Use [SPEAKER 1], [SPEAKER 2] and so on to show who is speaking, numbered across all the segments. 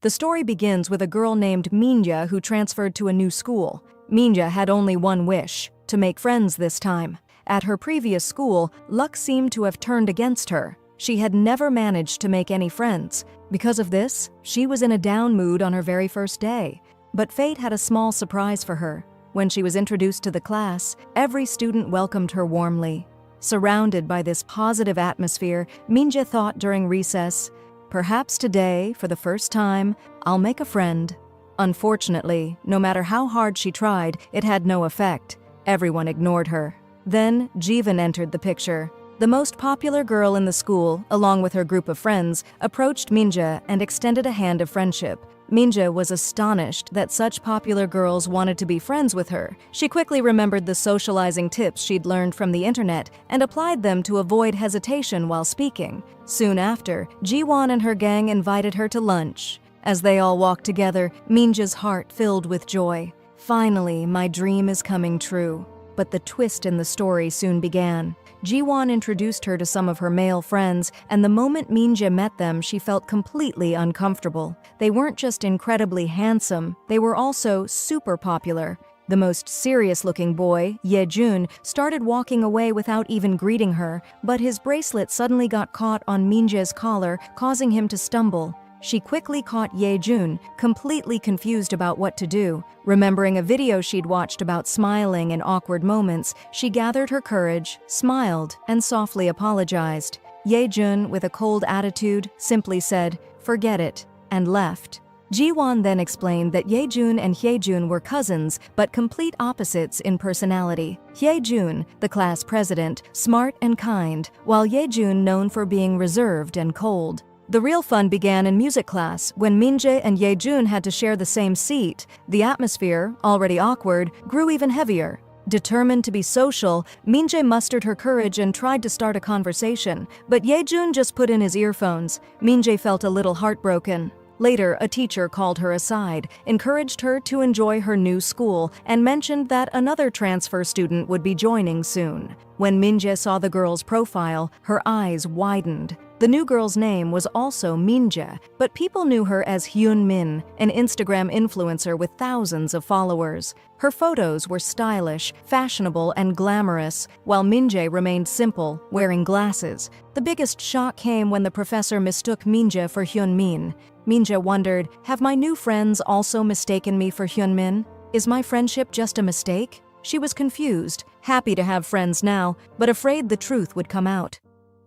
[SPEAKER 1] The story begins with a girl named Minja who transferred to a new school. Minja had only one wish: to make friends this time. At her previous school, luck seemed to have turned against her. She had never managed to make any friends. Because of this, she was in a down mood on her very first day. But fate had a small surprise for her. When she was introduced to the class, every student welcomed her warmly. Surrounded by this positive atmosphere, Minja thought during recess, "Perhaps today, for the first time, I'll make a friend." Unfortunately, no matter how hard she tried, it had no effect. Everyone ignored her. Then, Jeevan entered the picture. The most popular girl in the school, along with her group of friends, approached Minja and extended a hand of friendship. Minja was astonished that such popular girls wanted to be friends with her. She quickly remembered the socializing tips she'd learned from the internet and applied them to avoid hesitation while speaking. Soon after, Jiwon and her gang invited her to lunch. As they all walked together, Minja's heart filled with joy. Finally, my dream is coming true. But the twist in the story soon began. Jiwon introduced her to some of her male friends, and the moment Minja met them, she felt completely uncomfortable. They weren't just incredibly handsome, they were also super popular. The most serious-looking boy, Yejun, started walking away without even greeting her, but his bracelet suddenly got caught on Minja's collar, causing him to stumble. She quickly caught Yejun, completely confused about what to do. Remembering a video she'd watched about smiling in awkward moments, she gathered her courage, smiled, and softly apologized. Yejun, with a cold attitude, simply said, "Forget it," and left. Jiwon then explained that Yejun and Hyejun were cousins, but complete opposites in personality. Hyejun, the class president, smart and kind, while Yejun known for being reserved and cold. The real fun began in music class, when Minja and Yejun had to share the same seat. The atmosphere, already awkward, grew even heavier. Determined to be social, Minja mustered her courage and tried to start a conversation, but Yejun just put in his earphones. Minja felt a little heartbroken. Later, a teacher called her aside, encouraged her to enjoy her new school, and mentioned that another transfer student would be joining soon. When Minja saw the girl's profile, her eyes widened. The new girl's name was also Minja, but people knew her as Hyun Min, an Instagram influencer with thousands of followers. Her photos were stylish, fashionable, and glamorous, while Minja remained simple, wearing glasses. The biggest shock came when the professor mistook Minja for Hyun Min. Minja wondered, have my new friends also mistaken me for Hyun Min? Is my friendship just a mistake? She was confused, happy to have friends now, but afraid the truth would come out.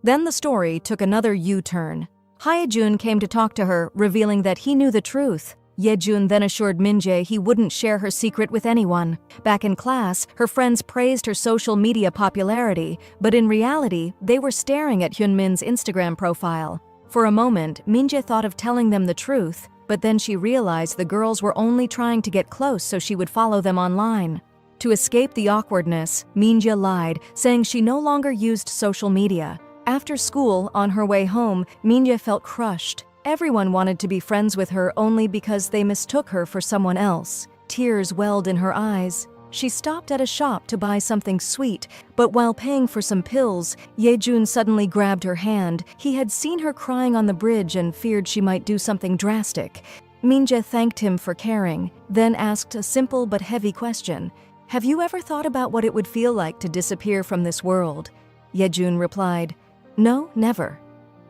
[SPEAKER 1] Then the story took another U-turn. Hyejun came to talk to her, revealing that he knew the truth. Yejun then assured Minja he wouldn't share her secret with anyone. Back in class, her friends praised her social media popularity, but in reality, they were staring at Hyunmin's Instagram profile. For a moment, Minja thought of telling them the truth, but then she realized the girls were only trying to get close so she would follow them online. To escape the awkwardness, Minja lied, saying she no longer used social media. After school, on her way home, Minja felt crushed. Everyone wanted to be friends with her only because they mistook her for someone else. Tears welled in her eyes. She stopped at a shop to buy something sweet, but while paying for some pills, Yejun suddenly grabbed her hand. He had seen her crying on the bridge and feared she might do something drastic. Minja thanked him for caring, then asked a simple but heavy question. "Have you ever thought about what it would feel like to disappear from this world?" Yejun replied, "No, never.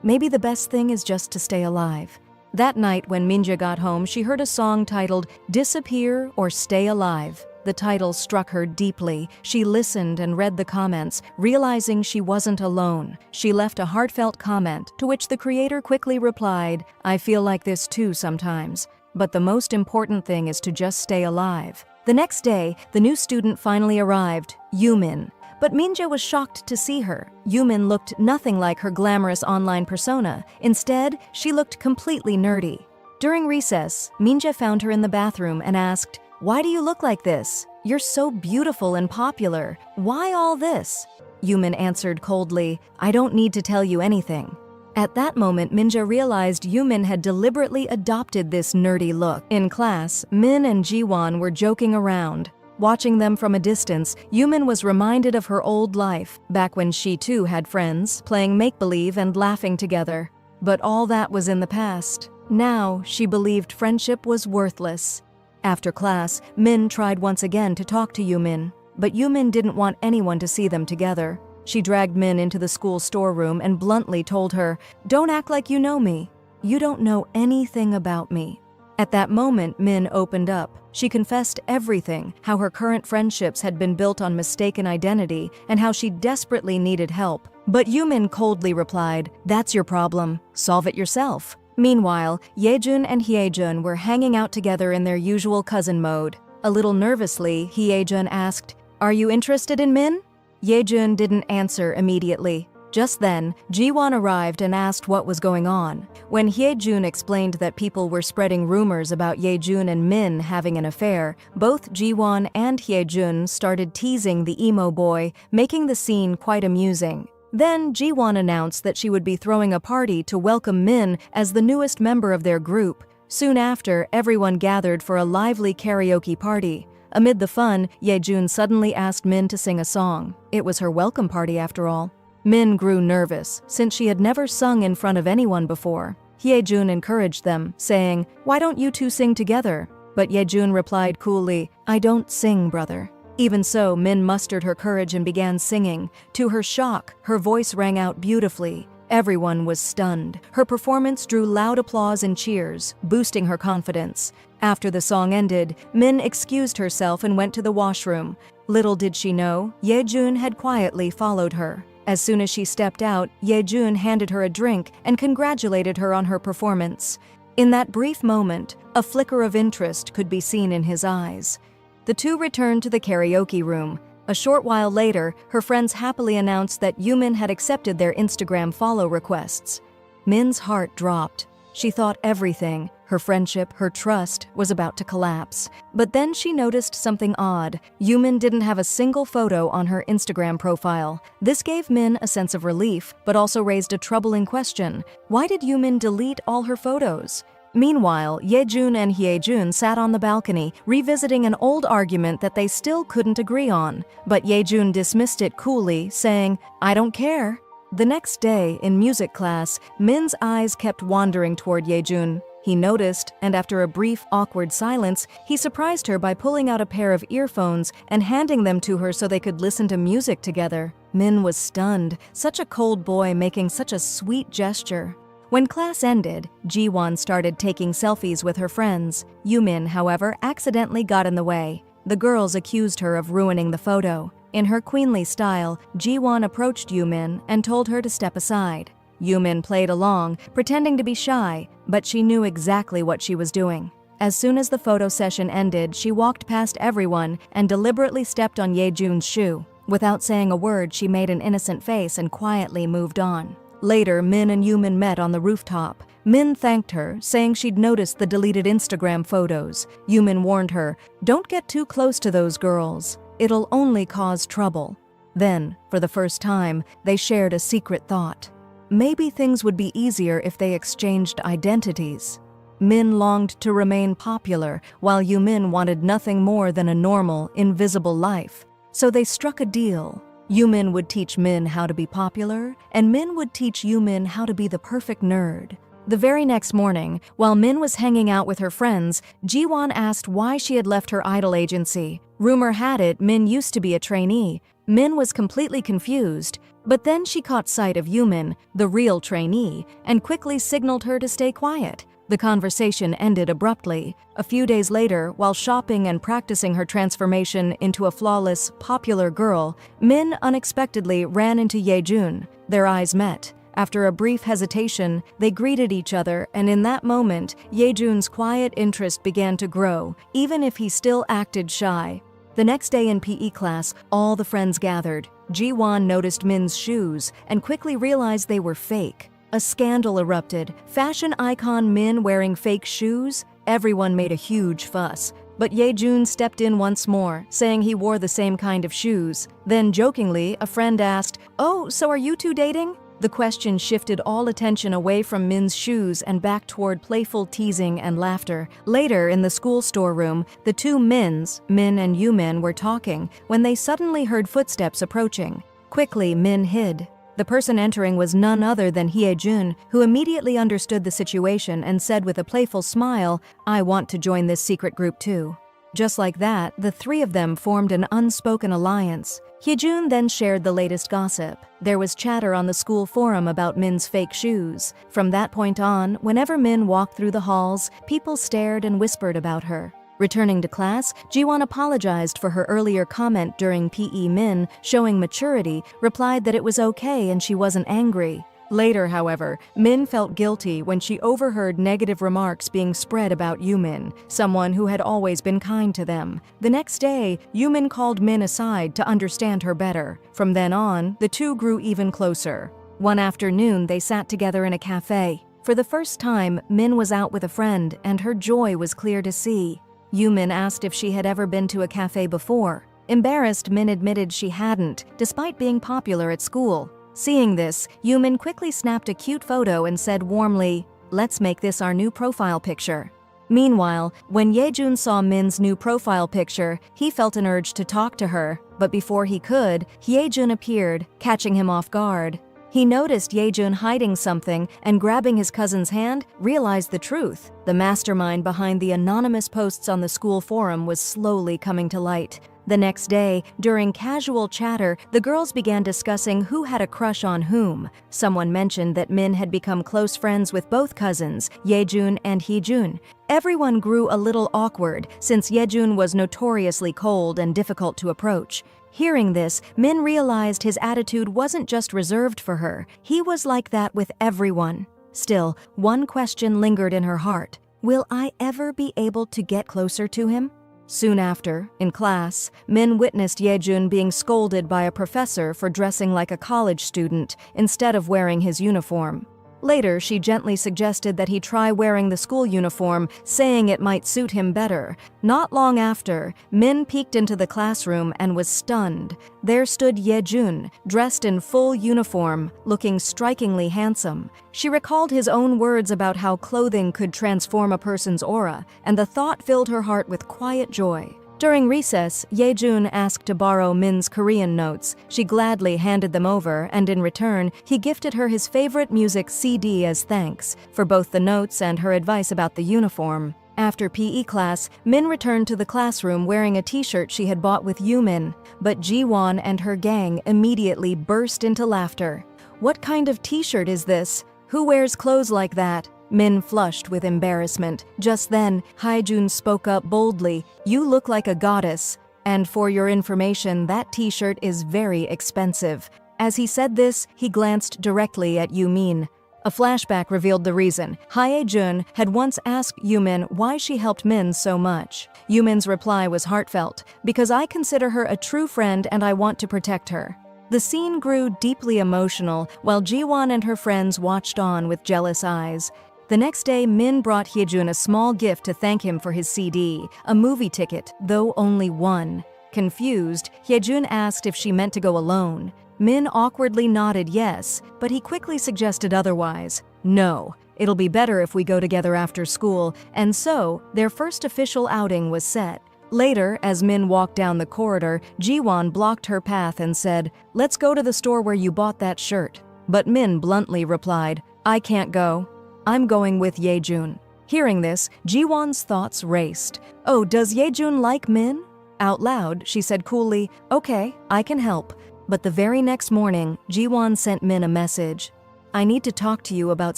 [SPEAKER 1] Maybe the best thing is just to stay alive." That night when Minja got home, she heard a song titled "Disappear or Stay Alive." The title struck her deeply. She listened and read the comments, realizing she wasn't alone. She left a heartfelt comment, to which the creator quickly replied, "I feel like this too sometimes. But the most important thing is to just stay alive." The next day, the new student finally arrived, Yumin. But Minja was shocked to see her. Yumin looked nothing like her glamorous online persona. Instead, she looked completely nerdy. During recess, Minja found her in the bathroom and asked, "Why do you look like this? You're so beautiful and popular. Why all this?" Yumin answered coldly, "I don't need to tell you anything." At that moment, Minja realized Yumin had deliberately adopted this nerdy look. In class, Min and Jiwon were joking around. Watching them from a distance, Yumin was reminded of her old life, back when she too had friends, playing make-believe and laughing together. But all that was in the past. Now she believed friendship was worthless. After class, Min tried once again to talk to Yumin, but Yumin didn't want anyone to see them together. She dragged Min into the school storeroom and bluntly told her, "Don't act like you know me. You don't know anything about me." At that moment, Min opened up. She confessed everything, how her current friendships had been built on mistaken identity and how she desperately needed help. But Yumin coldly replied, "That's your problem. Solve it yourself." Meanwhile, Yejun and Hyejun were hanging out together in their usual cousin mode. A little nervously, Hyejun asked, "Are you interested in Min?" Yejun didn't answer immediately. Just then, Jiwon arrived and asked what was going on. When Hyejun explained that people were spreading rumors about Yejun and Min having an affair, both Jiwon and Hyejun started teasing the emo boy, making the scene quite amusing. Then Jiwon announced that she would be throwing a party to welcome Min as the newest member of their group. Soon after, everyone gathered for a lively karaoke party. Amid the fun, Yejun suddenly asked Min to sing a song. It was her welcome party after all. Min grew nervous, since she had never sung in front of anyone before. Hyejun encouraged them, saying, "Why don't you two sing together?" But Yejun replied coolly, "I don't sing, brother." Even so, Min mustered her courage and began singing. To her shock, her voice rang out beautifully. Everyone was stunned. Her performance drew loud applause and cheers, boosting her confidence. After the song ended, Min excused herself and went to the washroom. Little did she know, Yejun had quietly followed her. As soon as she stepped out, Yejun handed her a drink and congratulated her on her performance. In that brief moment, a flicker of interest could be seen in his eyes. The two returned to the karaoke room. A short while later, her friends happily announced that Yumin had accepted their Instagram follow requests. Min's heart dropped. She thought everything, her friendship, her trust, was about to collapse. But then she noticed something odd. Yumin didn't have a single photo on her Instagram profile. This gave Min a sense of relief, but also raised a troubling question. Why did Yumin delete all her photos? Meanwhile, Yejun and Hyejun sat on the balcony, revisiting an old argument that they still couldn't agree on. But Yejun dismissed it coolly, saying, "I don't care." The next day, in music class, Min's eyes kept wandering toward Yejun. He noticed, and after a brief, awkward silence, he surprised her by pulling out a pair of earphones and handing them to her so they could listen to music together. Min was stunned, such a cold boy making such a sweet gesture. When class ended, Jiwon started taking selfies with her friends. Yumin, however, accidentally got in the way. The girls accused her of ruining the photo. In her queenly style, Jiwon approached Yumin and told her to step aside. Yumin played along, pretending to be shy, but she knew exactly what she was doing. As soon as the photo session ended, she walked past everyone and deliberately stepped on Yejun's shoe. Without saying a word, she made an innocent face and quietly moved on. Later, Min and Yumin met on the rooftop. Min thanked her, saying she'd noticed the deleted Instagram photos. Yumin warned her, "Don't get too close to those girls. It'll only cause trouble." Then, for the first time, they shared a secret thought. Maybe things would be easier if they exchanged identities. Min longed to remain popular, while Yumin wanted nothing more than a normal, invisible life. So they struck a deal. Yumin would teach Min how to be popular, and Min would teach Yumin how to be the perfect nerd. The very next morning, while Min was hanging out with her friends, Jiwon asked why she had left her idol agency. Rumor had it Min used to be a trainee. Min was completely confused, but then she caught sight of Yumin, the real trainee, and quickly signaled her to stay quiet. The conversation ended abruptly. A few days later, while shopping and practicing her transformation into a flawless, popular girl, Min unexpectedly ran into Yejun. Their eyes met. After a brief hesitation, they greeted each other, and in that moment, Yejun's quiet interest began to grow, even if he still acted shy. The next day in PE class, all the friends gathered. Jiwon noticed Min's shoes and quickly realized they were fake. A scandal erupted. Fashion icon Min wearing fake shoes? Everyone made a huge fuss. But Yejun stepped in once more, saying he wore the same kind of shoes. Then, jokingly, a friend asked, "Oh, so are you two dating?" The question shifted all attention away from Min's shoes and back toward playful teasing and laughter. Later, in the school storeroom, the two Mins, Min and Yumin, were talking when they suddenly heard footsteps approaching. Quickly, Min hid. The person entering was none other than Hyejun, who immediately understood the situation and said with a playful smile, "I want to join this secret group too." Just like that, the three of them formed an unspoken alliance. Hyejun then shared the latest gossip. There was chatter on the school forum about Min's fake shoes. From that point on, whenever Min walked through the halls, people stared and whispered about her. Returning to class, Jiwon apologized for her earlier comment during PE. Min, showing maturity, replied that it was okay and she wasn't angry. Later, however, Min felt guilty when she overheard negative remarks being spread about Yumin, someone who had always been kind to them. The next day, Yumin called Min aside to understand her better. From then on, the two grew even closer. One afternoon, they sat together in a cafe. For the first time, Min was out with a friend, and her joy was clear to see. Yumin asked if she had ever been to a cafe before. Embarrassed, Min admitted she hadn't, despite being popular at school. Seeing this, Yumin quickly snapped a cute photo and said warmly, "Let's make this our new profile picture." Meanwhile, when Hyejun saw Min's new profile picture, he felt an urge to talk to her, but before he could, Hyejun appeared, catching him off guard. He noticed Hyejun hiding something and, grabbing his cousin's hand, realized the truth. The mastermind behind the anonymous posts on the school forum was slowly coming to light. The next day, during casual chatter, the girls began discussing who had a crush on whom. Someone mentioned that Min had become close friends with both cousins, Hyejun and Heejun. Everyone grew a little awkward since Hyejun was notoriously cold and difficult to approach. Hearing this, Min realized his attitude wasn't just reserved for her. He was like that with everyone. Still, one question lingered in her heart. Will I ever be able to get closer to him? Soon after, in class, Min witnessed Hyejun being scolded by a professor for dressing like a college student instead of wearing his uniform. Later, she gently suggested that he try wearing the school uniform, saying it might suit him better. Not long after, Min peeked into the classroom and was stunned. There stood Hyejun, dressed in full uniform, looking strikingly handsome. She recalled his own words about how clothing could transform a person's aura, and the thought filled her heart with quiet joy. During recess, Hyejun asked to borrow Min's Korean notes. She gladly handed them over, and in return, he gifted her his favorite music CD as thanks for both the notes and her advice about the uniform. After PE class, Min returned to the classroom wearing a t-shirt she had bought with Yumin, but Jiwon and her gang immediately burst into laughter. "What kind of t-shirt is this? Who wears clothes like that?" Min flushed with embarrassment. Just then, Hyejun spoke up boldly, "You look like a goddess. And for your information, that t-shirt is very expensive." As he said this, he glanced directly at Yumin. A flashback revealed the reason. Hyejun had once asked Yumin why she helped Min so much. Yumin's reply was heartfelt, "Because I consider her a true friend and I want to protect her." The scene grew deeply emotional while Jiwon and her friends watched on with jealous eyes. The next day, Min brought Hyejun a small gift to thank him for his CD, a movie ticket, though only one. Confused, Hyejun asked if she meant to go alone. Min awkwardly nodded yes, but he quickly suggested otherwise. "No, it'll be better if we go together after school," and so, their first official outing was set. Later, as Min walked down the corridor, Jiwon blocked her path and said, "Let's go to the store where you bought that shirt." But Min bluntly replied, "I can't go. I'm going with Hyejun." Hearing this, Jiwon's thoughts raced. "Oh, does Hyejun like Min?" Out loud, she said coolly, "Okay, I can help." But the very next morning, Jiwon sent Min a message. "I need to talk to you about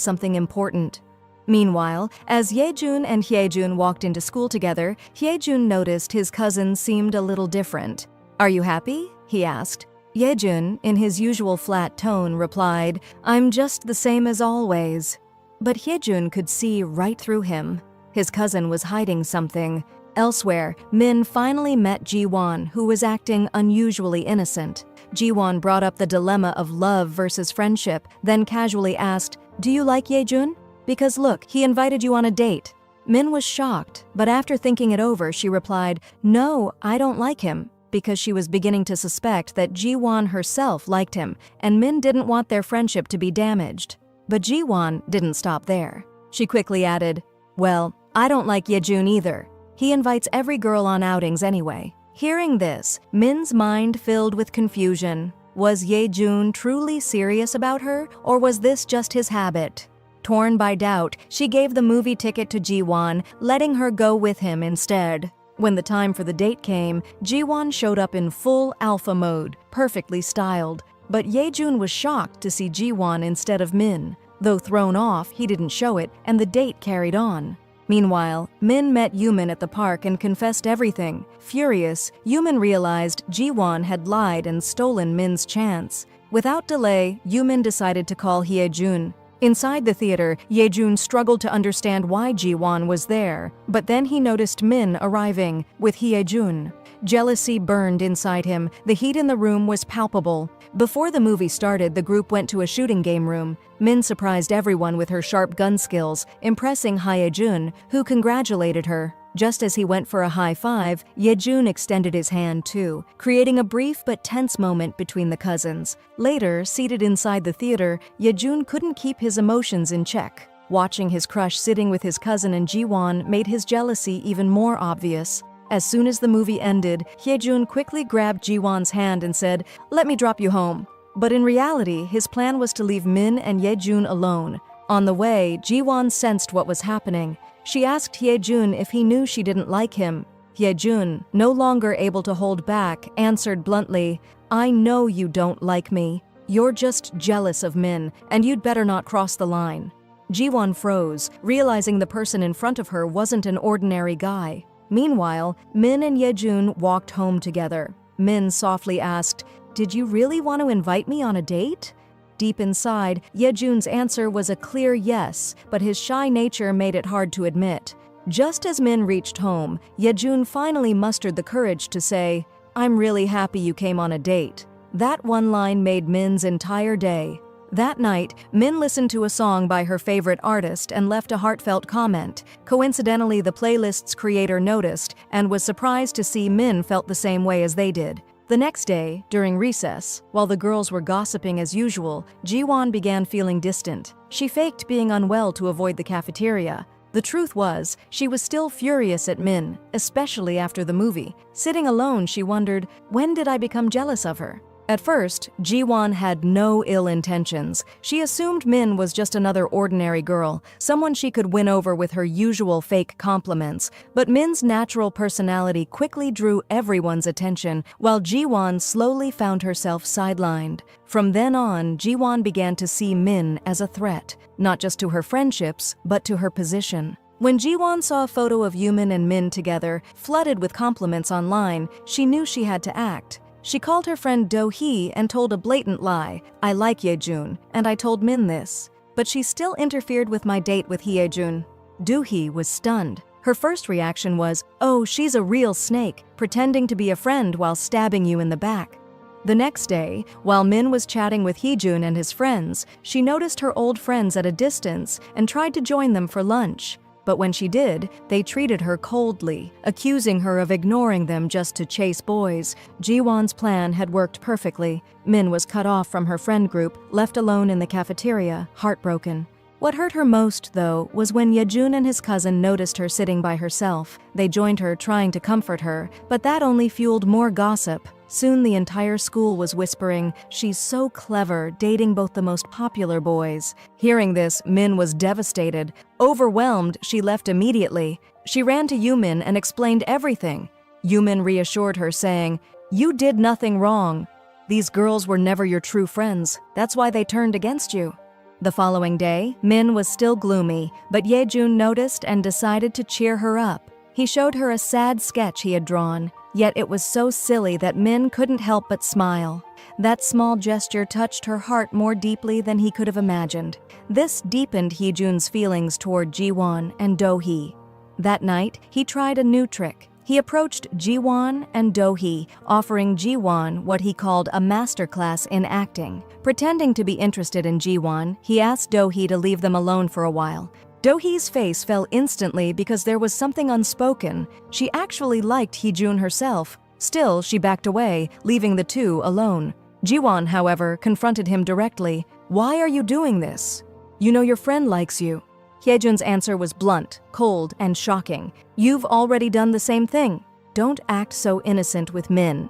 [SPEAKER 1] something important." Meanwhile, as Hyejun and Hyejun walked into school together, Hyejun noticed his cousin seemed a little different. "Are you happy?" he asked. Hyejun, in his usual flat tone, replied, "I'm just the same as always." But Hyejun could see right through him. His cousin was hiding something. Elsewhere, Min finally met Jiwon, who was acting unusually innocent. Jiwon brought up the dilemma of love versus friendship, then casually asked, "Do you like Hyejun? Because look, he invited you on a date." Min was shocked, but after thinking it over, she replied, "No, I don't like him," because she was beginning to suspect that Jiwon herself liked him, and Min didn't want their friendship to be damaged. But Jiwon didn't stop there. She quickly added, "Well, I don't like Hyejun either. He invites every girl on outings anyway." Hearing this, Min's mind filled with confusion. Was Ye-jun truly serious about her, or was this just his habit? Torn by doubt, she gave the movie ticket to Ji-won, letting her go with him instead. When the time for the date came, Ji-won showed up in full alpha mode, perfectly styled. But Ye-jun was shocked to see Ji-won instead of Min. Though thrown off, he didn't show it, and the date carried on. Meanwhile, Min met Yumin at the park and confessed everything. Furious, Yumin realized Ji-won had lied and stolen Min's chance. Without delay, Yumin decided to call Hye-jun. Inside the theater, Ye-jun struggled to understand why Ji-won was there, but then he noticed Min arriving, with Hye-jun. Jealousy burned inside him. The heat in the room was palpable. Before the movie started, the group went to a shooting game room. Min surprised everyone with her sharp gun skills, impressing Hye-jun, who congratulated her. Just as he went for a high five, Ye-jun extended his hand too, creating a brief but tense moment between the cousins. Later, seated inside the theater, Ye-jun couldn't keep his emotions in check. Watching his crush sitting with his cousin and Ji-won made his jealousy even more obvious. As soon as the movie ended, Hye-jun quickly grabbed Ji-won's hand and said, "Let me drop you home." But in reality, his plan was to leave Min and Ye-jun alone. On the way, Ji-won sensed what was happening. She asked Hye-jun if he knew she didn't like him. Hye-jun, no longer able to hold back, answered bluntly, "I know you don't like me. You're just jealous of Min, and you'd better not cross the line." Ji-won froze, realizing the person in front of her wasn't an ordinary guy. Meanwhile, Min and Ye-jun walked home together. Min softly asked, "Did you really want to invite me on a date?" Deep inside, Ye-jun's answer was a clear yes, but his shy nature made it hard to admit. Just as Min reached home, Ye-jun finally mustered the courage to say, "I'm really happy you came on a date." That one line made Min's entire day. That night, Min listened to a song by her favorite artist and left a heartfelt comment. Coincidentally, the playlist's creator noticed and was surprised to see Min felt the same way as they did. The next day, during recess, while the girls were gossiping as usual, Ji-won began feeling distant. She faked being unwell to avoid the cafeteria. The truth was, she was still furious at Min, especially after the movie. Sitting alone, she wondered, when did I become jealous of her? At first, Ji-won had no ill intentions. She assumed Min was just another ordinary girl, someone she could win over with her usual fake compliments. But Min's natural personality quickly drew everyone's attention, while Ji-won slowly found herself sidelined. From then on, Ji-won began to see Min as a threat, not just to her friendships, but to her position. When Ji-won saw a photo of Yumin and Min together, flooded with compliments online, she knew she had to act. She called her friend Do-hee and told a blatant lie. "I like Ye-jun, and I told Min this." But she still interfered with my date with Hye-jun. Do-hee was stunned. Her first reaction was, "Oh, she's a real snake, pretending to be a friend while stabbing you in the back." The next day, while Min was chatting with Hee-jun and his friends, she noticed her old friends at a distance and tried to join them for lunch. But when she did, they treated her coldly, accusing her of ignoring them just to chase boys. Ji-won's plan had worked perfectly. Min was cut off from her friend group, left alone in the cafeteria, heartbroken. What hurt her most, though, was when Ye-jun and his cousin noticed her sitting by herself. They joined her, trying to comfort her, but that only fueled more gossip. Soon the entire school was whispering, "She's so clever, dating both the most popular boys." Hearing this, Min was devastated. Overwhelmed, she left immediately. She ran to Yumin and explained everything. Yumin reassured her, saying, "You did nothing wrong. These girls were never your true friends. That's why they turned against you." The following day, Min was still gloomy, but Ye-jun noticed and decided to cheer her up. He showed her a sad sketch he had drawn, yet it was so silly that Min couldn't help but smile. That small gesture touched her heart more deeply than he could have imagined. This deepened Hee-jun's feelings toward Ji-won and Do-hee. That night, he tried a new trick. He approached Ji-won and Do-hee, offering Ji-won what he called a masterclass in acting. Pretending to be interested in Ji-won, he asked Do-hee to leave them alone for a while. Do-hee's face fell instantly because there was something unspoken. She actually liked Hee-jun herself. Still, she backed away, leaving the two alone. Ji-won, however, confronted him directly. "Why are you doing this? You know your friend likes you." Hye-jun's answer was blunt, cold, and shocking. "You've already done the same thing. Don't act so innocent with Min."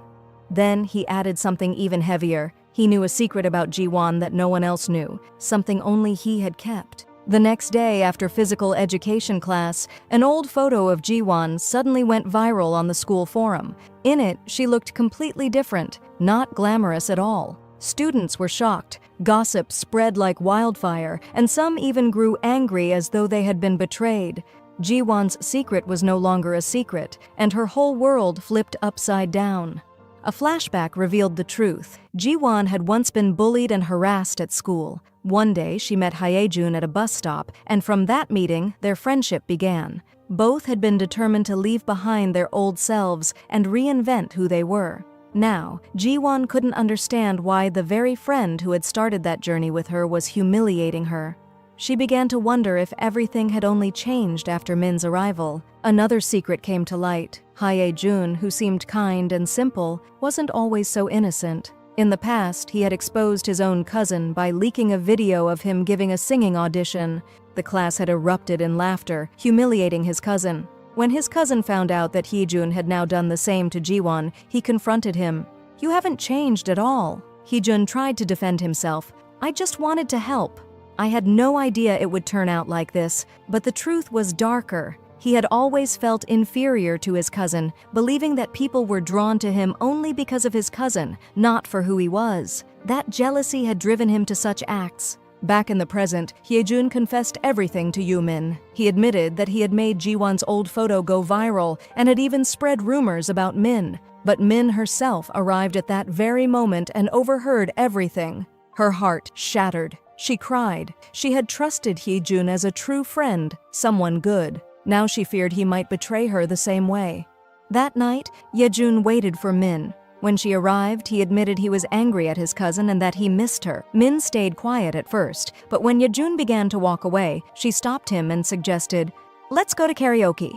[SPEAKER 1] Then he added something even heavier. He knew a secret about Jiwon that no one else knew, something only he had kept. The next day, after physical education class, an old photo of Jiwon suddenly went viral on the school forum. In it, she looked completely different, not glamorous at all. Students were shocked, gossip spread like wildfire, and some even grew angry as though they had been betrayed. Jiwon's secret was no longer a secret, and her whole world flipped upside down. A flashback revealed the truth. Jiwon had once been bullied and harassed at school. One day, she met Hyejun at a bus stop, and from that meeting, their friendship began. Both had been determined to leave behind their old selves and reinvent who they were. Now, Jiwon couldn't understand why the very friend who had started that journey with her was humiliating her. She began to wonder if everything had only changed after Min's arrival. Another secret came to light. Hyejun, who seemed kind and simple, wasn't always so innocent. In the past, he had exposed his own cousin by leaking a video of him giving a singing audition. The class had erupted in laughter, humiliating his cousin. When his cousin found out that Hyejun had now done the same to Jiwon, he confronted him. "You haven't changed at all." Hyejun tried to defend himself. "I just wanted to help. I had no idea it would turn out like this." But the truth was darker. He had always felt inferior to his cousin, believing that people were drawn to him only because of his cousin, not for who he was. That jealousy had driven him to such acts. Back in the present, Hyejun confessed everything to Yumin. He admitted that he had made Jiwon's old photo go viral and had even spread rumors about Min. But Min herself arrived at that very moment and overheard everything. Her heart shattered. She cried. She had trusted Hyejun as a true friend, someone good. Now she feared he might betray her the same way. That night, Hyejun waited for Min. When she arrived, he admitted he was angry at his cousin and that he missed her. Min stayed quiet at first, but when Hyejun began to walk away, she stopped him and suggested, "Let's go to karaoke.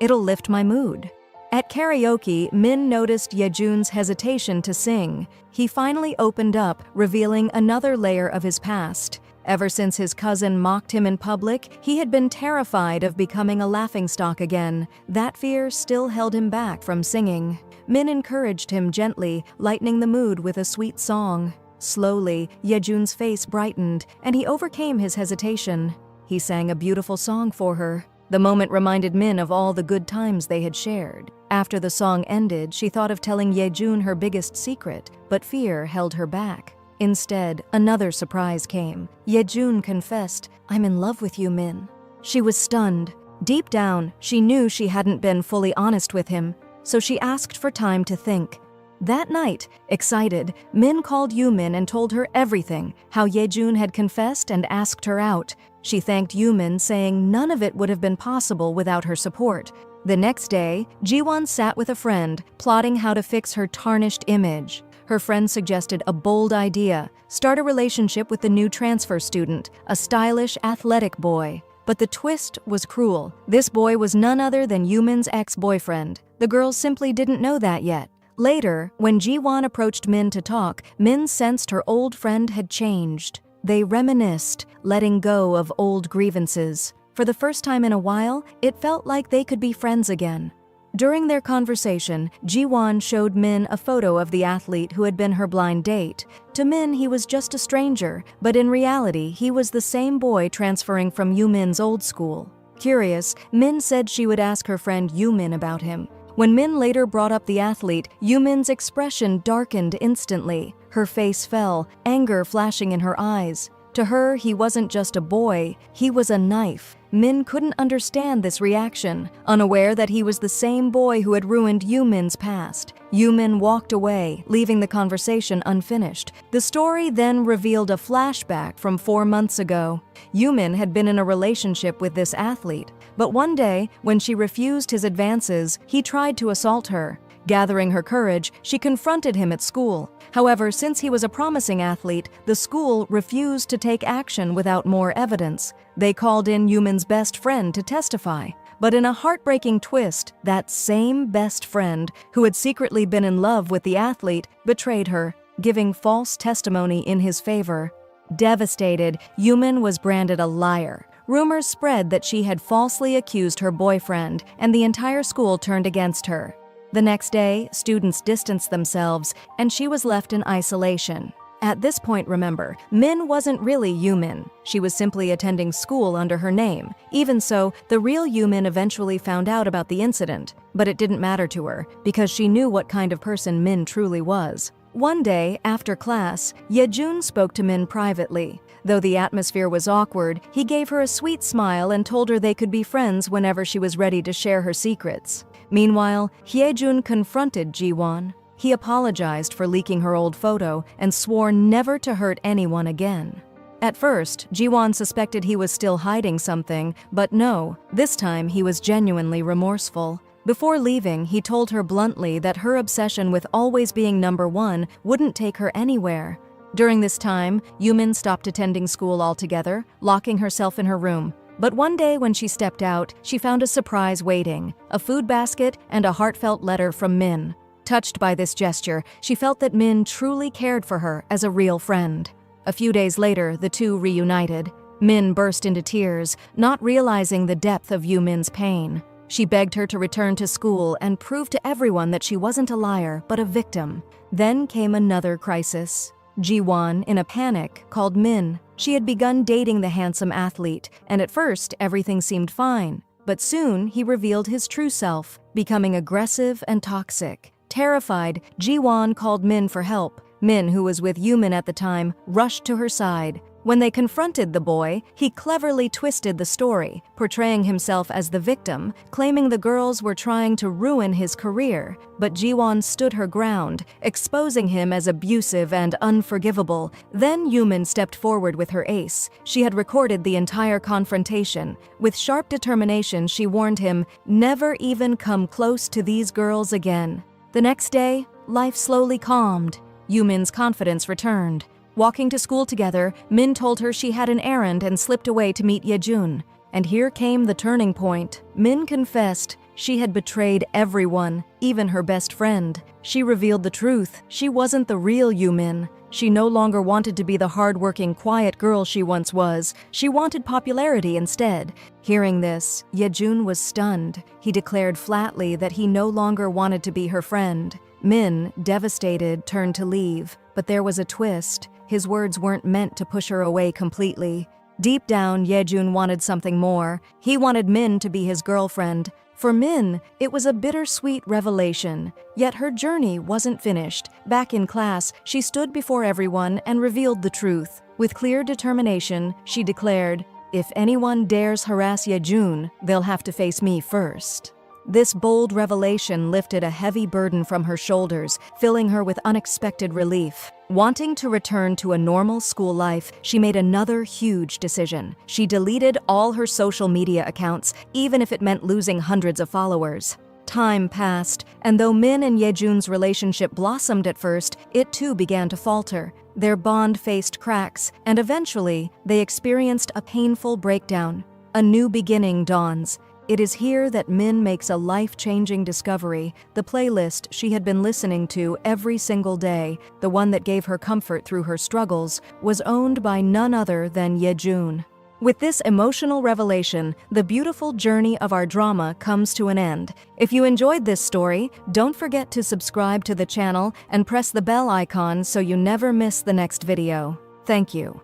[SPEAKER 1] It'll lift my mood." At karaoke, Min noticed Hyejun's hesitation to sing. He finally opened up, revealing another layer of his past. Ever since his cousin mocked him in public, he had been terrified of becoming a laughingstock again. That fear still held him back from singing. Min encouraged him gently, lightening the mood with a sweet song. Slowly, Hyejun's face brightened, and he overcame his hesitation. He sang a beautiful song for her. The moment reminded Min of all the good times they had shared. After the song ended, she thought of telling Hyejun her biggest secret, but fear held her back. Instead, another surprise came. Hyejun confessed, "I'm in love with you, Min." She was stunned. Deep down, she knew she hadn't been fully honest with him, so she asked for time to think. That night, excited, Min called Yumin and told her everything, how Hyejun had confessed and asked her out. She thanked Yumin, saying none of it would have been possible without her support. The next day, Jiwon sat with a friend, plotting how to fix her tarnished image. Her friend suggested a bold idea: start a relationship with the new transfer student, a stylish, athletic boy. But the twist was cruel. This boy was none other than Yumin's ex-boyfriend. The girls simply didn't know that yet. Later, when Jiwon approached Min to talk, Min sensed her old friend had changed. They reminisced, letting go of old grievances. For the first time in a while, it felt like they could be friends again. During their conversation, Jiwon showed Min a photo of the athlete who had been her blind date. To Min, he was just a stranger, but in reality, he was the same boy transferring from Yumin's old school. Curious, Min said she would ask her friend Yumin about him. When Min later brought up the athlete, Yumin's expression darkened instantly. Her face fell, anger flashing in her eyes. To her, he wasn't just a boy, he was a knife. Min couldn't understand this reaction, unaware that he was the same boy who had ruined Yumin's past. Yumin walked away, leaving the conversation unfinished. The story then revealed a flashback from 4 months ago. Yumin had been in a relationship with this athlete, but one day, when she refused his advances, he tried to assault her. Gathering her courage, she confronted him at school. However, since he was a promising athlete, the school refused to take action without more evidence. They called in Yumin's best friend to testify. But in a heartbreaking twist, that same best friend, who had secretly been in love with the athlete, betrayed her, giving false testimony in his favor. Devastated, Yumin was branded a liar. Rumors spread that she had falsely accused her boyfriend, and the entire school turned against her. The next day, students distanced themselves, and she was left in isolation. At this point, remember, Min wasn't really Yumin. She was simply attending school under her name. Even so, the real Yumin eventually found out about the incident, but it didn't matter to her because she knew what kind of person Min truly was. One day, after class, Yejun spoke to Min privately. Though the atmosphere was awkward, he gave her a sweet smile and told her they could be friends whenever she was ready to share her secrets. Meanwhile, Hyejun confronted Jiwon. He apologized for leaking her old photo and swore never to hurt anyone again. At first, Jiwon suspected he was still hiding something, but no, this time he was genuinely remorseful. Before leaving, he told her bluntly that her obsession with always being number one wouldn't take her anywhere. During this time, Yumin stopped attending school altogether, locking herself in her room. But one day when she stepped out, she found a surprise waiting, a food basket and a heartfelt letter from Min. Touched by this gesture, she felt that Min truly cared for her as a real friend. A few days later, the two reunited. Min burst into tears, not realizing the depth of Yumin's pain. She begged her to return to school and prove to everyone that she wasn't a liar, but a victim. Then came another crisis. Jiwon, in a panic, called Min. She had begun dating the handsome athlete, and at first, everything seemed fine. But soon, he revealed his true self, becoming aggressive and toxic. Terrified, Jiwon called Min for help. Min, who was with Yumin at the time, rushed to her side. When they confronted the boy, he cleverly twisted the story, portraying himself as the victim, claiming the girls were trying to ruin his career. But Jiwon stood her ground, exposing him as abusive and unforgivable. Then Yumin stepped forward with her ace. She had recorded the entire confrontation. With sharp determination, she warned him, "Never even come close to these girls again." The next day, life slowly calmed. Yumin's confidence returned. Walking to school together, Min told her she had an errand and slipped away to meet Yejun. And here came the turning point. Min confessed she had betrayed everyone, even her best friend. She revealed the truth. She wasn't the real Yumin. She no longer wanted to be the hardworking, quiet girl she once was. She wanted popularity instead. Hearing this, Yejun was stunned. He declared flatly that he no longer wanted to be her friend. Min, devastated, turned to leave. But there was a twist. His words weren't meant to push her away completely. Deep down, Yejun wanted something more. He wanted Min to be his girlfriend. For Min, it was a bittersweet revelation. Yet her journey wasn't finished. Back in class, she stood before everyone and revealed the truth. With clear determination, she declared, "If anyone dares harass Yejun, they'll have to face me first." This bold revelation lifted a heavy burden from her shoulders, filling her with unexpected relief. Wanting to return to a normal school life, she made another huge decision. She deleted all her social media accounts, even if it meant losing hundreds of followers. Time passed, and though Min and Yejun's relationship blossomed at first, it too began to falter. Their bond faced cracks, and eventually, they experienced a painful breakdown. A new beginning dawns. It is here that Min makes a life-changing discovery. The playlist she had been listening to every single day, the one that gave her comfort through her struggles, was owned by none other than Yejun. With this emotional revelation, the beautiful journey of our drama comes to an end. If you enjoyed this story, don't forget to subscribe to the channel and press the bell icon so you never miss the next video. Thank you.